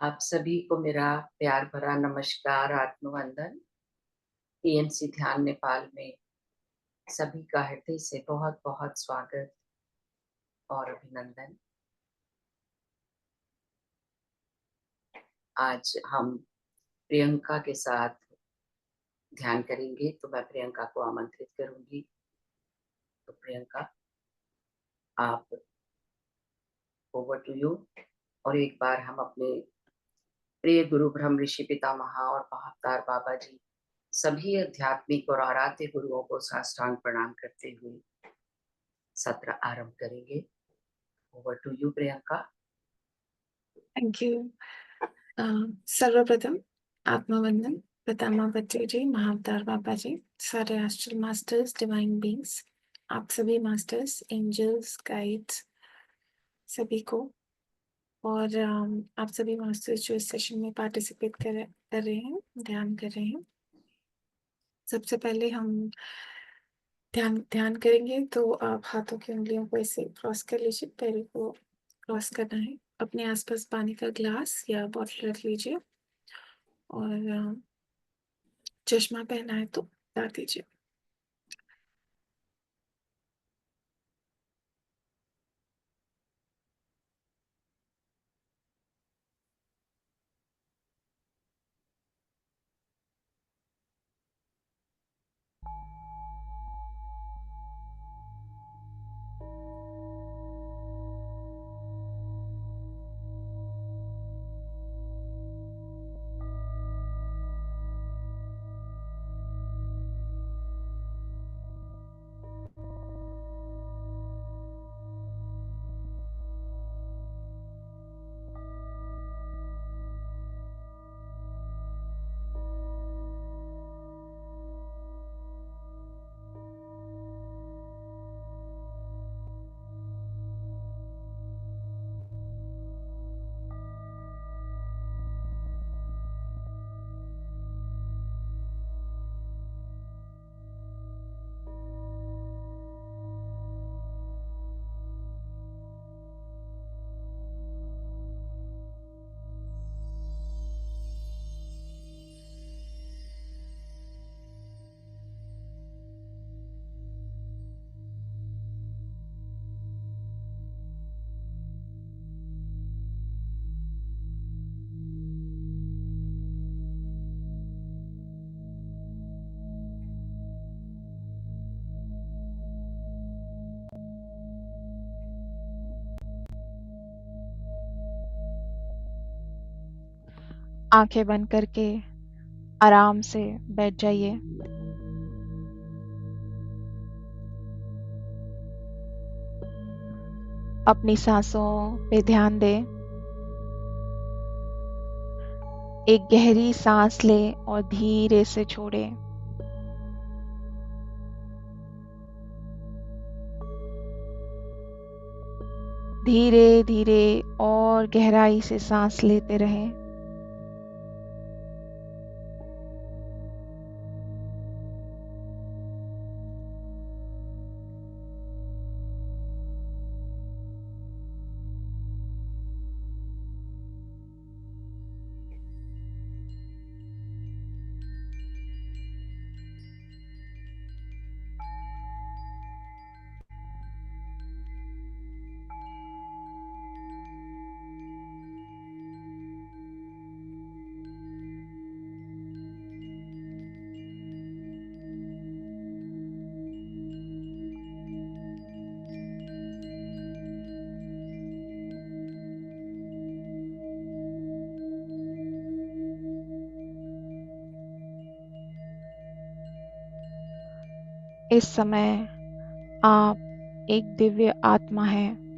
आप सभी को मेरा प्यार भरा नमस्कार, आत्मवंदन। टीएमसी ध्यान नेपाल में सभी का हृदय से बहुत-बहुत स्वागत और अभिनंदन। आज हम प्रियंका के साथ ध्यान करेंगे, तो मैं प्रियंका को आमंत्रित करूँगी। तो प्रियंका, आप ओवर टू यू। और एक बार हम अपने प्रिय गुरु ब्रह्म ऋषि पितामह और महाअवतार बाबा जी, सभी आध्यात्मिक और आराध्य गुरुओं को साष्टांग प्रणाम करते हुए सत्र आरंभ करेंगे। Over to you Priyanka. Thank you. सर्वप्रथम आत्मवंदन, पितामह बच्चे जी, महाअवतार बाबा जी, सारे एस्ट्रल मास्टर्स, डिवाइन बींग्स, आप सभी मास्टर्स, एंजल्स, गाइड्स, सभी को, और आप सभी मास्टर्स जो इस सेशन में पार्टिसिपेट कर रहे हैं, ध्यान कर रहे हैं। सबसे पहले हम ध्यान करेंगे, तो आप हाथों की उंगलियों को ऐसे क्रॉस कर लीजिए। पैरों को क्रॉस करना है। अपने आसपास पानी का ग्लास या बॉटल रख लीजिए और चश्मा पहना है तो उतार दीजिए। आंखें बंद करके आराम से बैठ जाइए। अपनी सांसों पे ध्यान दें। एक गहरी सांस लें और धीरे से छोड़ें। धीरे धीरे और गहराई से सांस लेते रहें। इस समय आप एक दिव्य आत्मा हैं।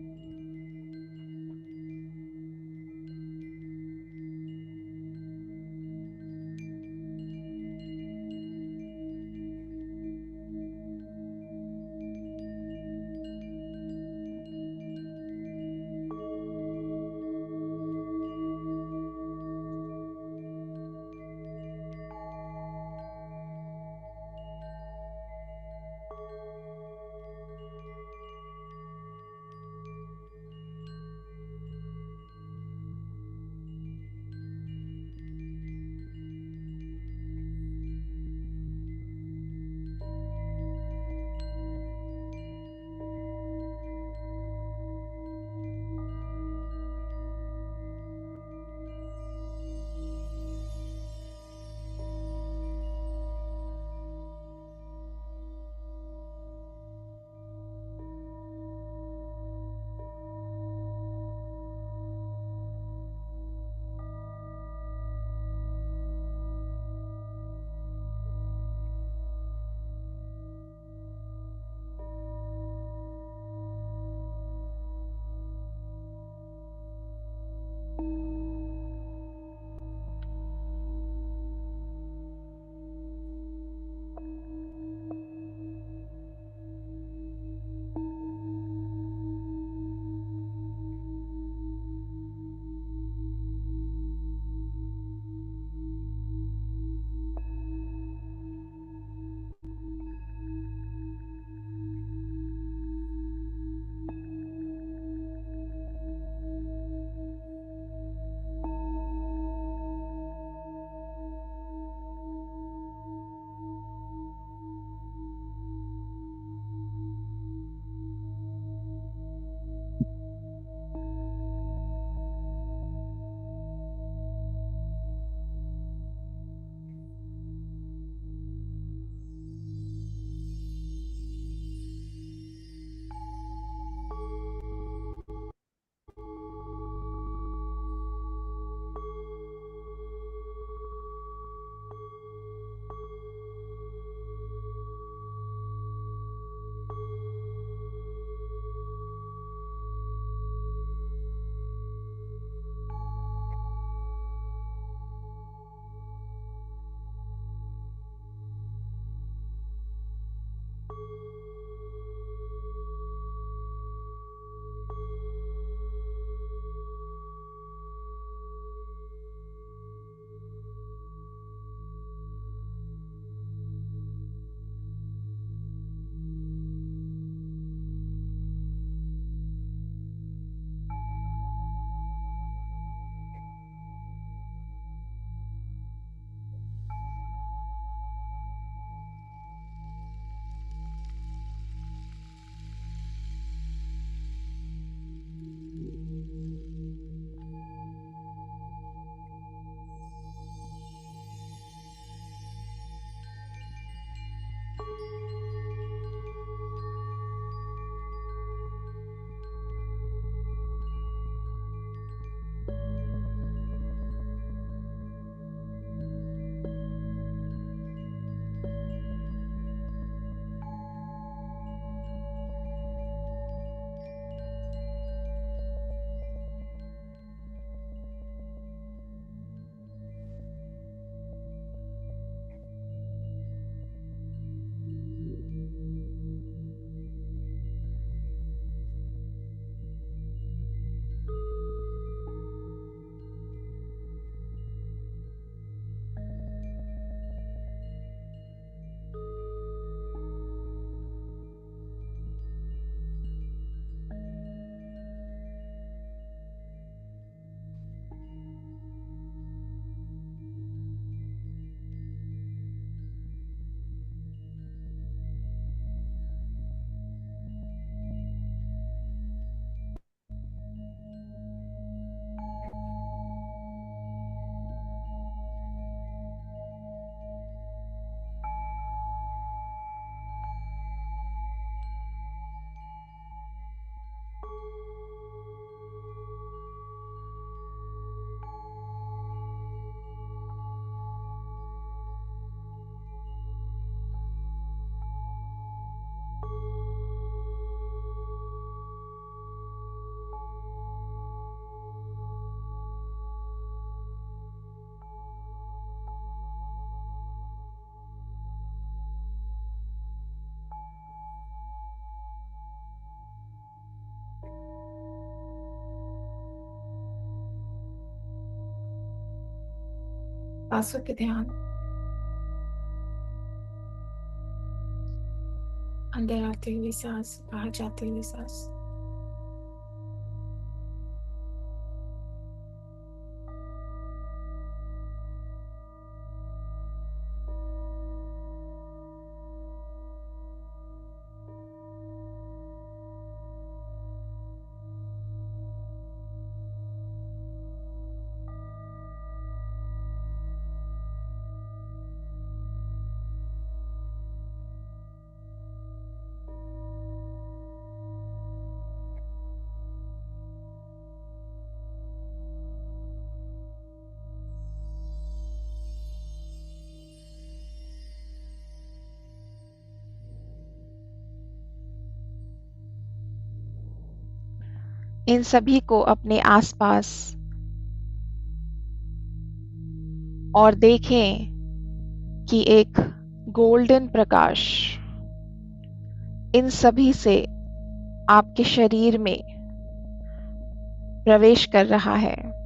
सांसों पे ध्यान। अंदर आती हुई सांस, बाहर जाती हुई सांस। इन सभी को अपने आसपास और देखें कि एक गोल्डन प्रकाश इन सभी से आपके शरीर में प्रवेश कर रहा है।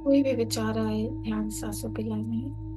कोई भी विचार आए ध्यान सांसों पे लाने हैं।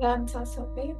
गहन सांसों पे।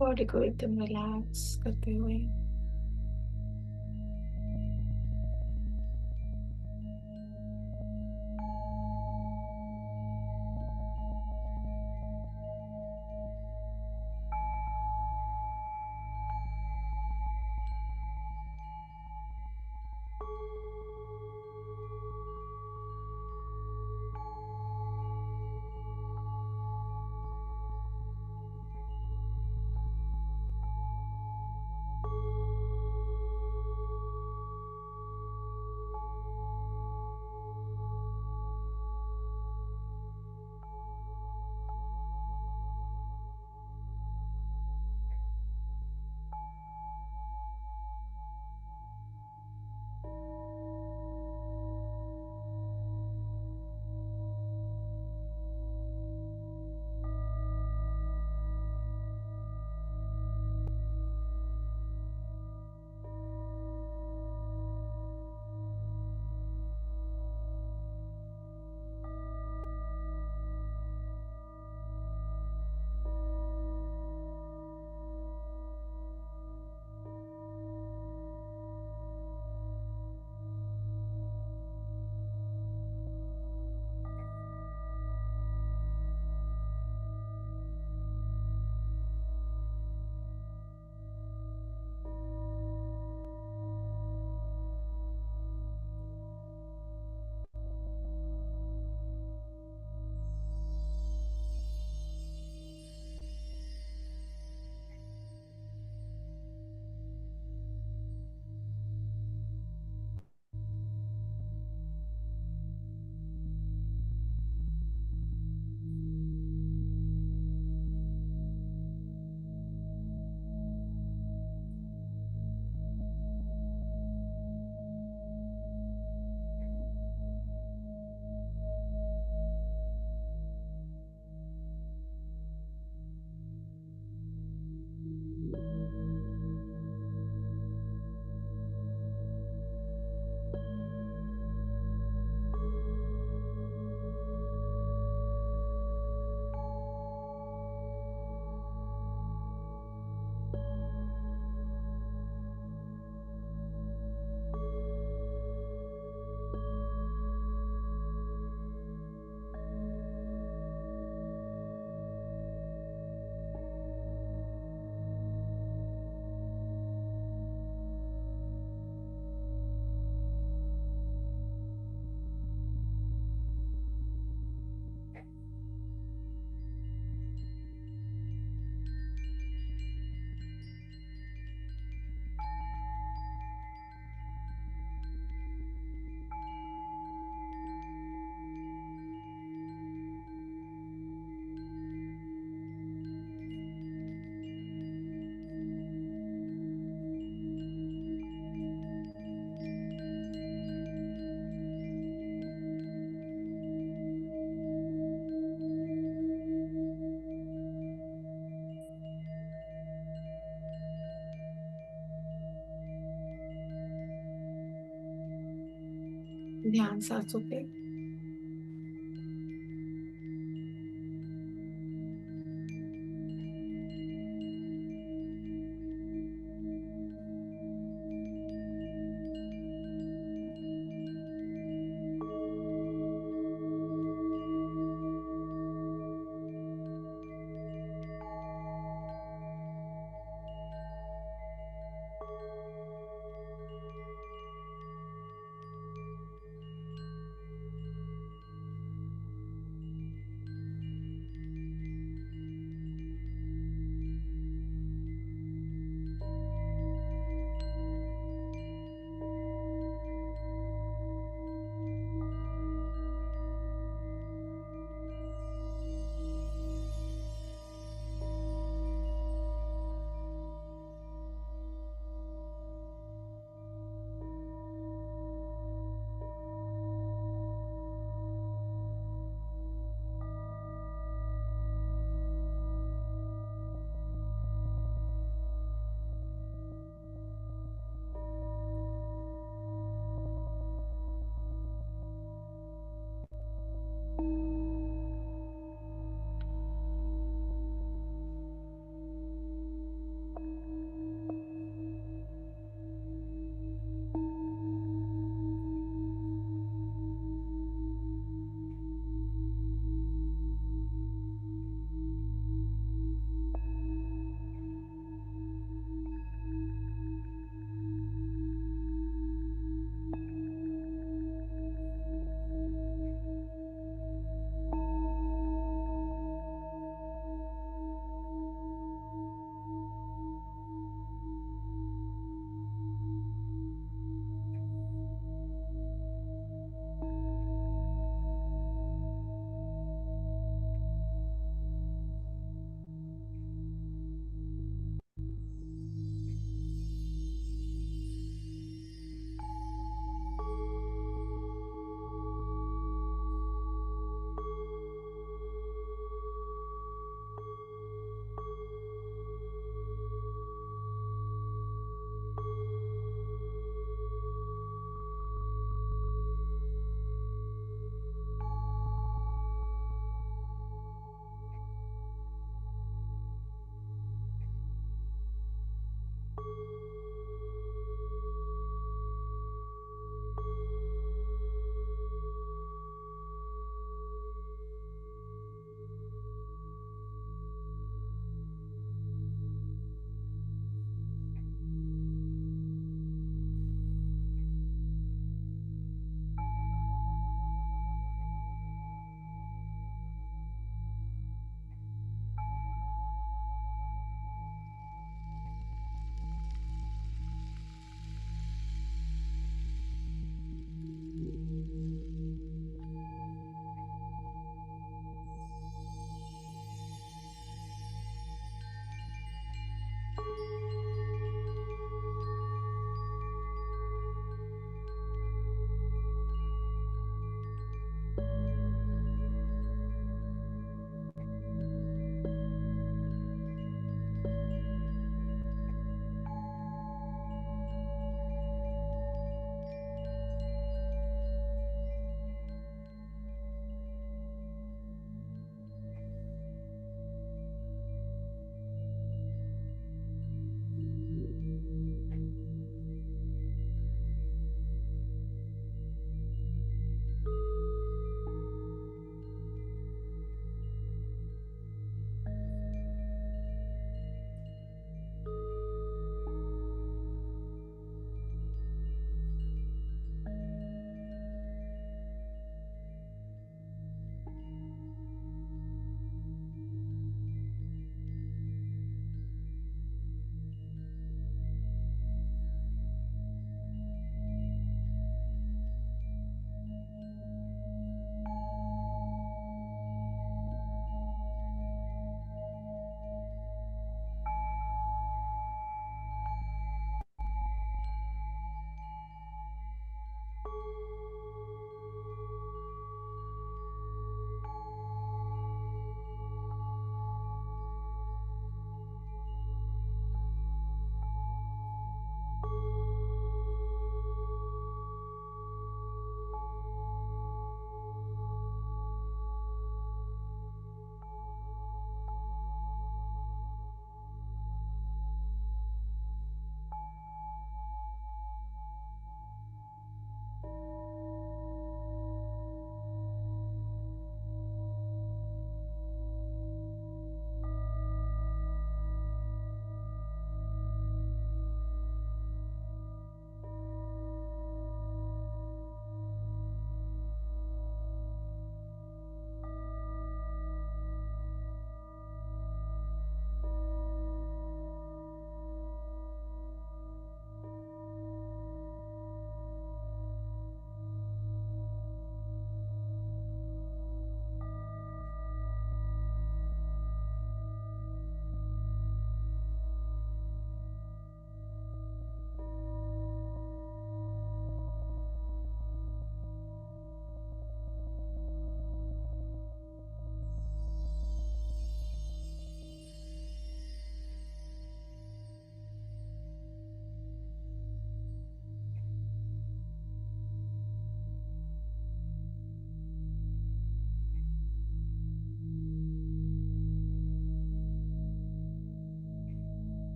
बॉडी को एकदम रिलैक्स करते हुए ध्यान सांसों पे।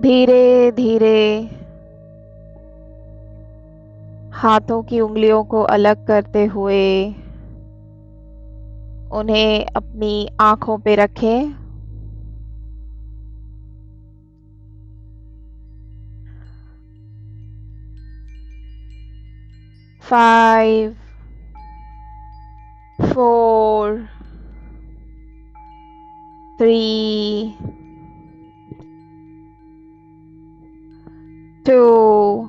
धीरे धीरे हाथों की उंगलियों को अलग करते हुए उन्हें अपनी आंखों पे रखें। 5, 4, 3, 2,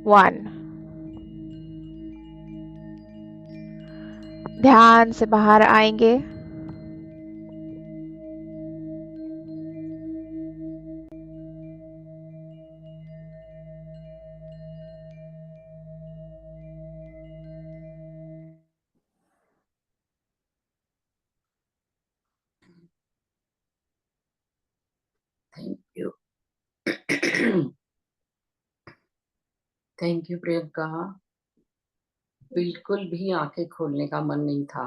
1। ध्यान से बाहर आएंगे। Thank you. Thank you Priyanka. बिल्कुल भी आंखें खोलने का मन नहीं था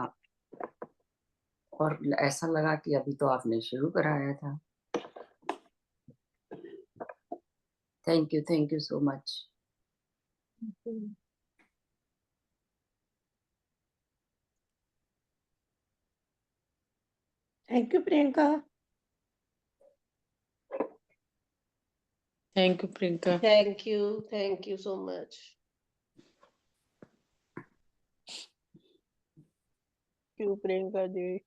और ऐसा लगा कि अभी तो आपने शुरू कराया था। Thank you so much. Thank you Priyanka. Thank you Priyanka. Thank you so much. क्यों प्रियंका जी।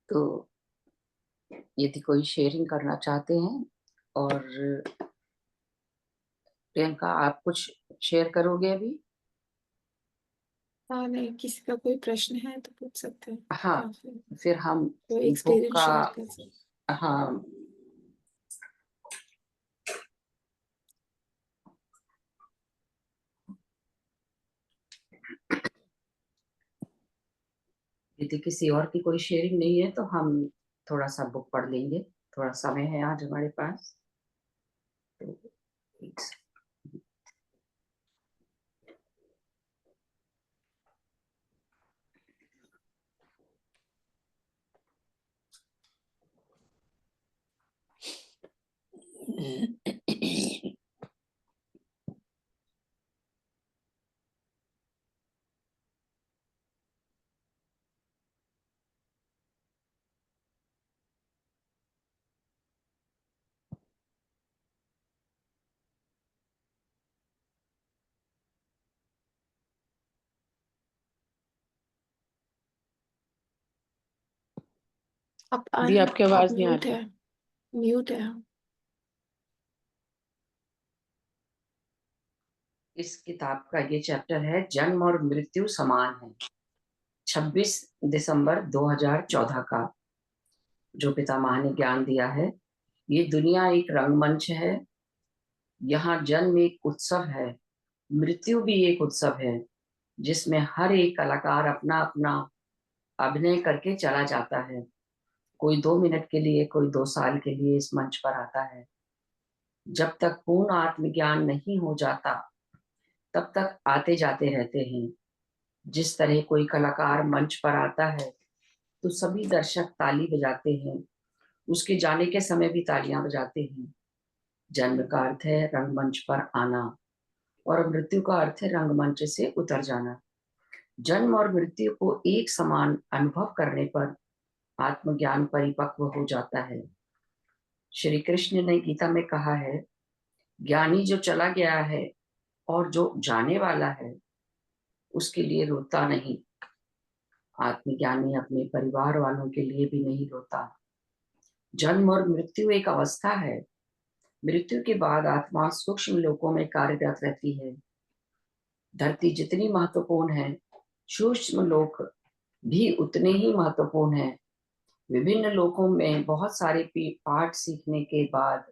तो यदि कोई शेयरिंग करना चाहते हैं, और प्रियंका आप कुछ शेयर करोगे अभी? हाँ, नहीं, किसी का कोई प्रश्न है तो पूछ सकते हैं। हाँ, या फिर हम कोई बुक एक्सपीरियंस का, शेयर कर सकते हैं। हाँ, यदि किसी और की कोई शेयरिंग नहीं है तो हम थोड़ा सा बुक पढ़ लेंगे। थोड़ा समय है आज हमारे पास, तो दी आपकी आवाज नहीं आ म्यूट रही। है, म्यूट है। इस किताब का ये चैप्टर है जन्म और मृत्यु समान है, 26 दिसंबर 2014 का, जो पितामह ने ज्ञान दिया है। ये दुनिया एक रंगमंच है। यहाँ जन्म एक उत्सव है, मृत्यु भी एक उत्सव है, जिसमें हर एक कलाकार अपना अपना अभिनय करके चला जाता है। कोई 2 मिनट के लिए, कोई 2 साल के लिए इस मंच पर आता है। जब तक पूर्ण आत्मज्ञान नहीं हो जाता तब तक आते जाते रहते हैं। जिस तरह कोई कलाकार मंच पर आता है तो सभी दर्शक ताली बजाते हैं, उसके जाने के समय भी तालियां बजाते हैं। जन्म का अर्थ है रंगमंच पर आना, और मृत्यु का अर्थ है रंगमंच से उतर जाना। जन्म और मृत्यु को एक समान अनुभव करने पर आत्मज्ञान परिपक्व हो जाता है। श्री कृष्ण ने गीता में कहा है, ज्ञानी जो चला गया है और जो जाने वाला है उसके लिए रोता नहीं। आत्मज्ञानी अपने परिवार वालों के लिए भी नहीं रोता। जन्म और मृत्यु एक अवस्था है। मृत्यु के बाद आत्मा सूक्ष्म लोकों में कार्यरत रहती है। धरती जितनी महत्वपूर्ण है, सूक्ष्म लोक भी उतने ही महत्वपूर्ण है। विभिन्न लोकों में बहुत सारे पाठ सीखने के बाद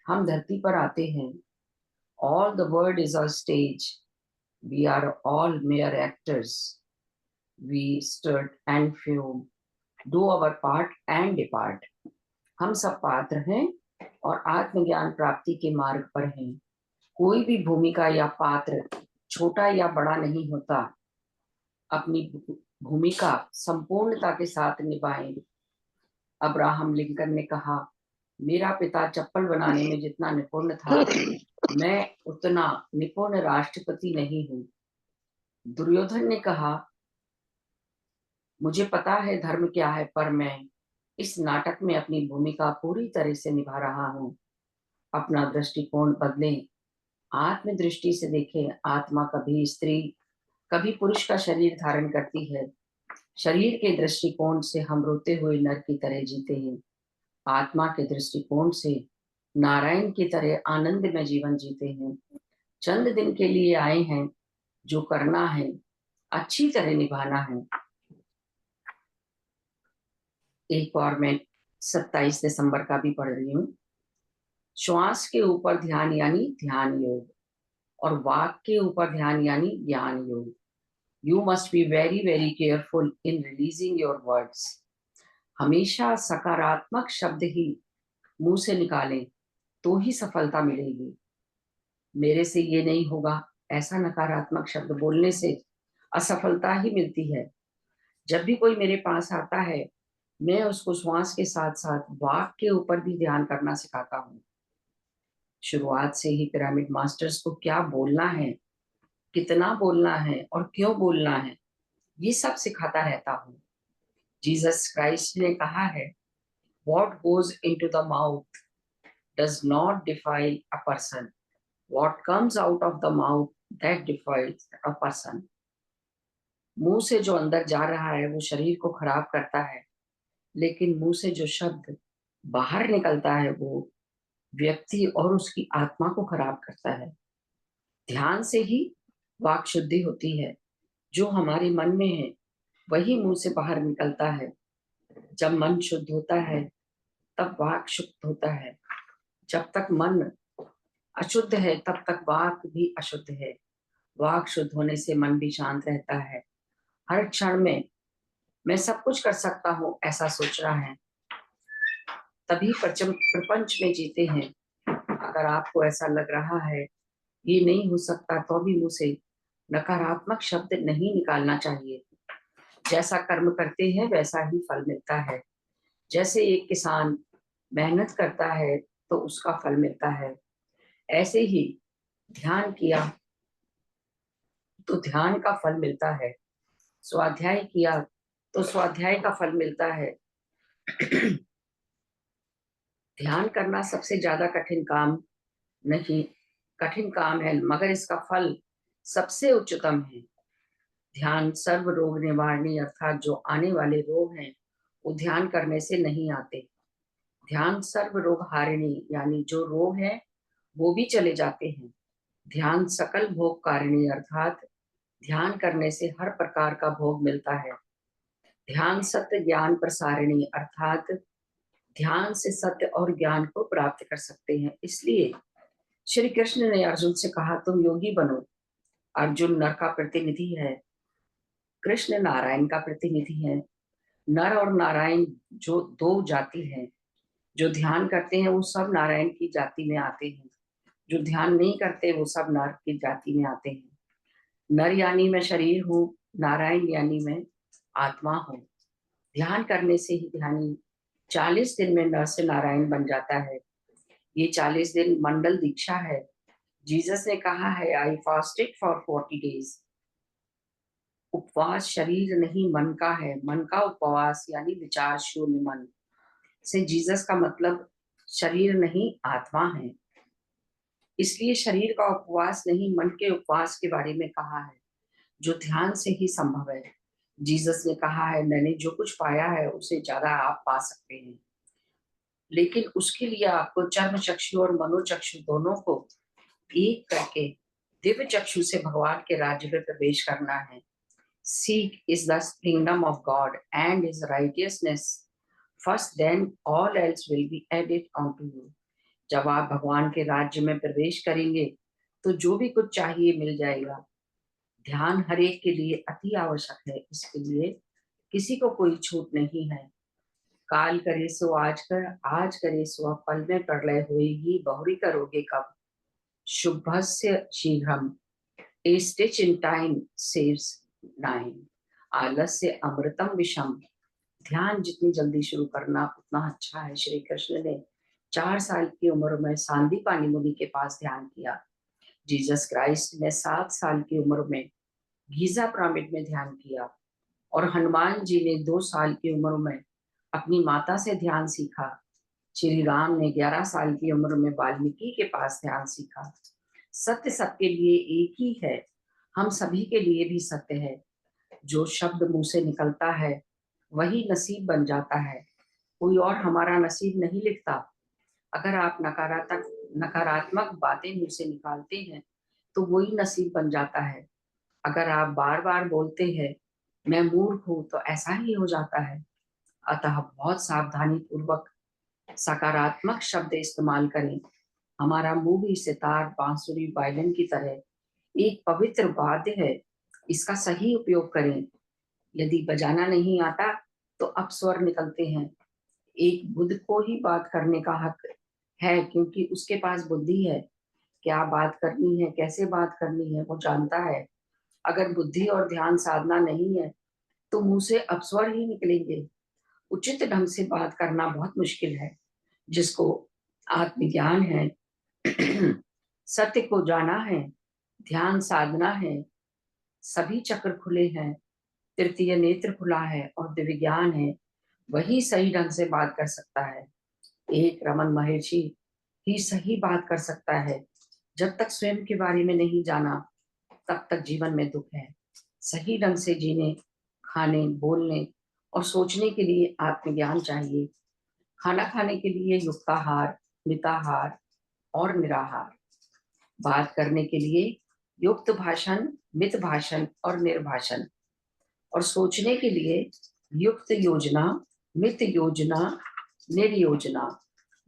हम धरती पर आते हैं। All the world is a stage. We are all mere actors. We stir and fume, do our part and depart. हम सब पात्र हैं और आत्मज्ञान प्राप्ति के मार्ग पर हैं। कोई भी भूमिका या पात्र छोटा या बड़ा नहीं होता। अपनी भूमिका संपूर्णता के साथ निभाएं। अब्राहम लिंकन ने कहा, मेरा पिता चप्पल बनाने में जितना निपुण था, मैं उतना निपुण राष्ट्रपति नहीं हूँ। दुर्योधन ने कहा, मुझे पता है धर्म क्या है, पर मैं इस नाटक में अपनी भूमिका पूरी तरह से निभा रहा हूँ। अपना दृष्टिकोण बदलें, आत्मदृष्टि से देखें। आत्मा कभी स्त्री कभी पुरुष का शरीर धारण करती है। शरीर के दृष्टिकोण से हम रोते हुए नर की तरह जीते हैं। आत्मा के दृष्टिकोण से नारायण की तरह आनंद में जीवन जीते हैं। चंद दिन के लिए आए हैं, जो करना है अच्छी तरह निभाना है। एक और मैं 27 दिसंबर का भी पढ़ रही हूँ। श्वास के ऊपर ध्यान यानी ध्यान योग, और वाक के ऊपर ध्यान यानी ज्ञान योग। You must be very very careful in releasing your words. हमेशा सकारात्मक शब्द ही मुंह से निकालें, तो ही सफलता मिलेगी। मेरे से ये नहीं होगा, ऐसा नकारात्मक शब्द बोलने से असफलता ही मिलती है। जब भी कोई मेरे पास आता है, मैं उसको श्वास के साथ साथ वाक के ऊपर भी ध्यान करना सिखाता हूँ। शुरुआत से ही पिरामिड मास्टर्स को क्या बोलना है, कितना बोलना है और क्यों बोलना है, ये सब सिखाता रहता हूँ। जीसस क्राइस्ट ने कहा है, What goes into the mouth does not defile a person. What comes out of the mouth that defiles a person. मुंह से जो अंदर जा रहा है वो शरीर को खराब करता है, लेकिन मुंह से जो शब्द बाहर निकलता है वो व्यक्ति और उसकी आत्मा को खराब करता है। ध्यान से ही वाक शुद्धि होती है। जो हमारे मन में है वही मुंह से बाहर निकलता है। जब मन शुद्ध होता है तब वाक शुद्ध होता है। जब तक मन अशुद्ध है तब तक वाक भी अशुद्ध है। वाक शुद्ध होने से मन भी शांत रहता है। हर क्षण में मैं सब कुछ कर सकता हूँ ऐसा सोच रहा है, तभी प्रपंच में जीते हैं। अगर आपको ऐसा लग रहा है ये नहीं हो सकता, तो भी मुंह से नकारात्मक शब्द नहीं निकालना चाहिए। जैसा कर्म करते हैं वैसा ही फल मिलता है। जैसे एक किसान मेहनत करता है तो उसका फल मिलता है, ऐसे ही ध्यान किया तो ध्यान का फल मिलता है। स्वाध्याय किया तो स्वाध्याय का फल मिलता है। ध्यान करना सबसे ज्यादा कठिन काम है, मगर इसका फल सबसे उच्चतम है। ध्यान सर्व रोग निवारणी, अर्थात जो आने वाले रोग हैं वो ध्यान करने से नहीं आते। ध्यान सर्व रोग हारिणी, यानी जो रोग है वो भी चले जाते हैं। ध्यान सकल भोग कारिणी, अर्थात ध्यान करने से हर प्रकार का भोग मिलता है। ध्यान सत्य ज्ञान प्रसारिणी, अर्थात ध्यान से सत्य और ज्ञान को प्राप्त कर सकते हैं। इसलिए श्री कृष्ण ने अर्जुन से कहा, तुम योगी बनो। अर्जुन नर का प्रतिनिधि है, कृष्ण नारायण का प्रतिनिधि है। नर और नारायण जो दो जाति है। जो ध्यान करते हैं वो सब नारायण की जाति में आते हैं, जो ध्यान नहीं करते वो सब नर की जाति में आते हैं। नर यानी मैं शरीर हूँ, नारायण यानी मैं आत्मा हूँ। ध्यान करने से ही ध्यानी 40 दिन में नर से नारायण बन जाता है। ये 40 दिन मंडल दीक्षा है। जीसस ने कहा है, आई फास्टेड फॉर 40 days। उपवास शरीर नहीं मन का है। मन का उपवास यानी विचार शून्य मन से जीसस का मतलब शरीर नहीं आत्मा है। इसलिए शरीर का उपवास नहीं, मन के उपवास के बारे में कहा है, जो ध्यान से ही संभव है। जीसस ने कहा है, मैंने जो कुछ पाया है उससे ज्यादा आप पा सकते हैं, लेकिन उसके लिए आपको चर्म चक्षु और मनोचक्षु दोनों को एक करके दिव्य चक्षु से भगवान के राज्य में प्रवेश करना है। Seek is the kingdom of God and his righteousness first, then all else will be added unto you। जब आप भगवान के राज्य में प्रवेश करेंगे तो जो भी कुछ चाहिए मिल जाएगा। ध्यान हर एक के लिए अति आवश्यक है, इसके लिए किसी को कोई छूट नहीं है। काल करे सो आज कर, आज करे सो अब, पल में प्रलय होएगी, बहुरी करोगे कब। शुभस्य शीघ्रम, a stitch in time saves 9। आलस्य अमृतम विषम, ध्यान जितनी जल्दी शुरू करना उतना अच्छा है। श्री कृष्ण ने 4 साल की उम्र में सांदीपानी मुनि के पास ध्यान किया। जीसस क्राइस्ट ने 7 साल की उम्र में गीजा पिरामिड में ध्यान किया, और हनुमान जी ने 2 साल की उम्र में अपनी माता से ध्यान सीखा। श्री राम ने 11 साल की उम्र में वाल्मीकि के पास ध्यान सीखा। सत्य सबके लिए एक ही है, हम सभी के लिए भी सत्य है। जो शब्द मुंह से निकलता है वही नसीब बन जाता है, कोई और हमारा नसीब नहीं लिखता। अगर आप नकारात्मक बातें मुंह से निकालते हैं तो वही नसीब बन जाता है। अगर आप बार बार बोलते हैं मैं मूर्ख हूं तो ऐसा ही हो जाता है। अतः बहुत सावधानी पूर्वक सकारात्मक शब्द इस्तेमाल करें। हमारा मुंह भी सितार, बांसुरी, वायलिन की तरह एक पवित्र वाद्य है, इसका सही उपयोग करें। यदि बजाना नहीं आता तो अपस्वर निकलते हैं। एक बुद्ध को ही बात करने का हक है, क्योंकि उसके पास बुद्धि है। क्या बात करनी है, कैसे बात करनी है, वो जानता है। अगर बुद्धि और ध्यान साधना नहीं है तो मुंह से अपस्वर ही निकलेंगे। उचित ढंग से बात करना बहुत मुश्किल है। जिसको आत्मज्ञान है, सत्य को जाना है, ध्यान साधना है, सभी चक्र खुले हैं, तृतीय नेत्र खुला है और दिव्य ज्ञान है, वही सही ढंग से बात कर सकता है। एक रमन महर्षि ही सही बात कर सकता है। जब तक स्वयं के बारे में नहीं जाना तब तक जीवन में दुख है। सही ढंग से जीने, खाने, बोलने और सोचने के लिए आत्मज्ञान चाहिए। खाना खाने के लिए युक्ताहार, मिताहार और निराहार। बात करने के लिए युक्त भाषण, मित भाषण और निर्भाषण। और सोचने के लिए युक्त योजना, मित योजना, निर्योजना।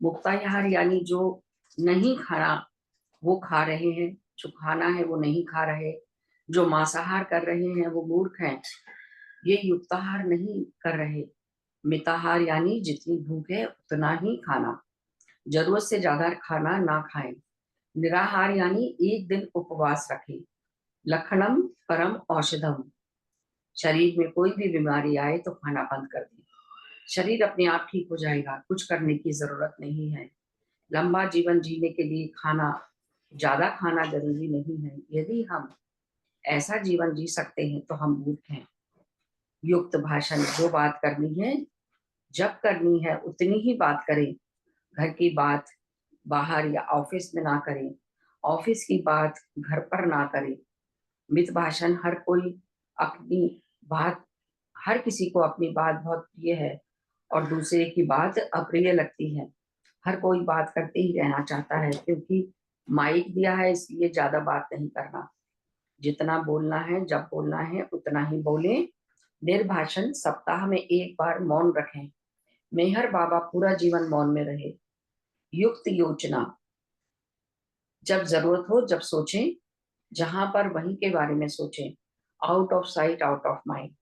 मुक्ताहार यानी जो नहीं खाना वो खा रहे हैं, जो खाना है वो नहीं खा रहे, जो मांसाहार कर रहे हैं वो मूर्ख हैं, ये युक्ताहार नहीं कर रहे। मिताहार यानी जितनी भूख है उतना ही खाना, जरूरत से ज्यादा खाना ना खाएं। निराहार यानी एक दिन उपवास रखें। लक्षणम परम औषधम, शरीर में कोई भी बीमारी आए तो खाना बंद कर दें। शरीर अपने आप ठीक हो जाएगा, कुछ करने की जरूरत नहीं है। लंबा जीवन जीने के लिए ज्यादा खाना जरूरी नहीं है। यदि हम ऐसा जीवन जी सकते हैं तो हम मूर्ख हैं। युक्त भाषण, जो बात करनी है जब करनी है उतनी ही बात करें। घर की बात बाहर या ऑफिस में ना करें, ऑफिस की बात घर पर ना करें। मित भाषण, हर किसी को अपनी बात बहुत प्रिय है और दूसरे की बात अप्रिय लगती है। हर कोई बात करते ही रहना चाहता है, क्योंकि माइक दिया है इसलिए ज्यादा बात नहीं करना। जितना बोलना है जब बोलना है उतना ही बोलें। निर्भाषण, सप्ताह में एक बार मौन रखें। मेहर बाबा पूरा जीवन मौन में रहे। युक्त योजना, जब जरूरत हो जब सोचें, जहां पर वहीं के बारे में सोचें। Out of sight out of mind,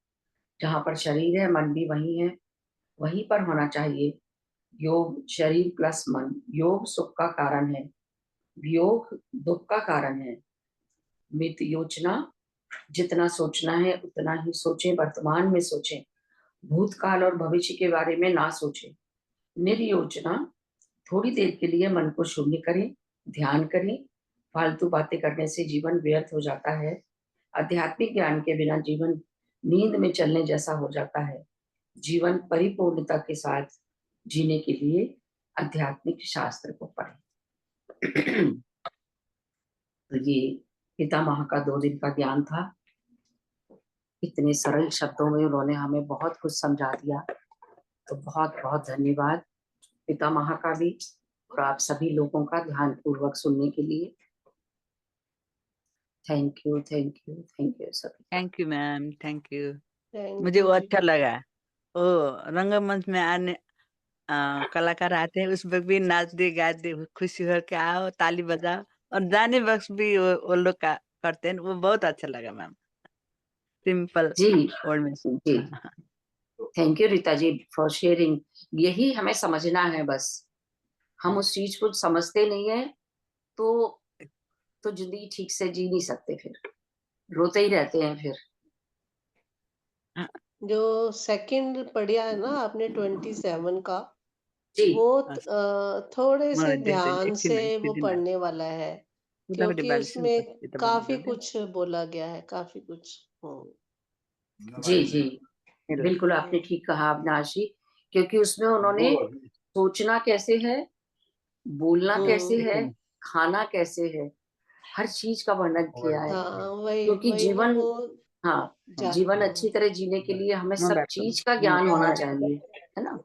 जहां पर शरीर है मन भी वही है, वहीं पर होना चाहिए। योग शरीर प्लस मन, योग सुख का कारण है, वियोग दुख का कारण है। मित योजना, जितना सोचना है उतना ही सोचें, वर्तमान में सोचें, भूतकाल और भविष्य के बारे में ना सोचें। निर्योजना, थोड़ी देर के लिए मन को शून्य करें, ध्यान करें। फालतू बातें करने से जीवन व्यर्थ हो जाता है। आध्यात्मिक ज्ञान के बिना जीवन नींद में चलने जैसा हो जाता है। जीवन परिपूर्णता के साथ जीने के लिए आध्यात्मिक शास्त्र को पढ़ें। तो ये पितामह का 2 दिन का ज्ञान था। इतने सरल शब्दों में उन्होंने हमें बहुत कुछ समझा दिया। तो बहुत बहुत धन्यवाद पितामह का भी, और आप सभी लोगों का ध्यान पूर्वक सुनने के लिए। Thank you, thank you, thank you सभी। Thank you ma'am, thank you. Thank मुझे यू वो जी। अच्छा लगा। ओ रंगमंच में आने कलाकार आते हैं, उस वक्त भी नाच दे गा दे, खुशी होकर आओ, ताली बजाओ, और जाने वक्त भी वो लोग का करते हैं, वो बहुत अच्छा लगा मैम। सिंपल जी वर्ड में। जी, thank you Rita ji for sharing. यही हमें समझना है बस, हम उस चीज को समझते नहीं है तो तो जिंदगी ठीक से जी नहीं सकते, फिर रोते ही रहते हैं फिर। जो सेकंड पढ़िया है ना आपने 27 का, जी वो थोड़े से मलाई देते ध्यान एकछिन से एकछिन वो दिन पढ़ने वाला है, उतापट्टि क्योंकि बालिस उसमें यतापट्टि काफी गर्दै कुछ बोला गया है, काफी कुछ। जी जी, ल बिल्कुल आपने ठीक कहा अविनाश जी, क्योंकि उसमें उन्होंने सोचना कैसे है, बोलना कैसे है, एकछिन खाना कैसे है, हर चीज का वर्णन किया है। हाँ, वही क्योंकि वही ना जीवन, वो हाँ, जीवन अच्छी तरह जीने के लिए हमें सब चीज का ज्ञान होना चाहिए, है ना।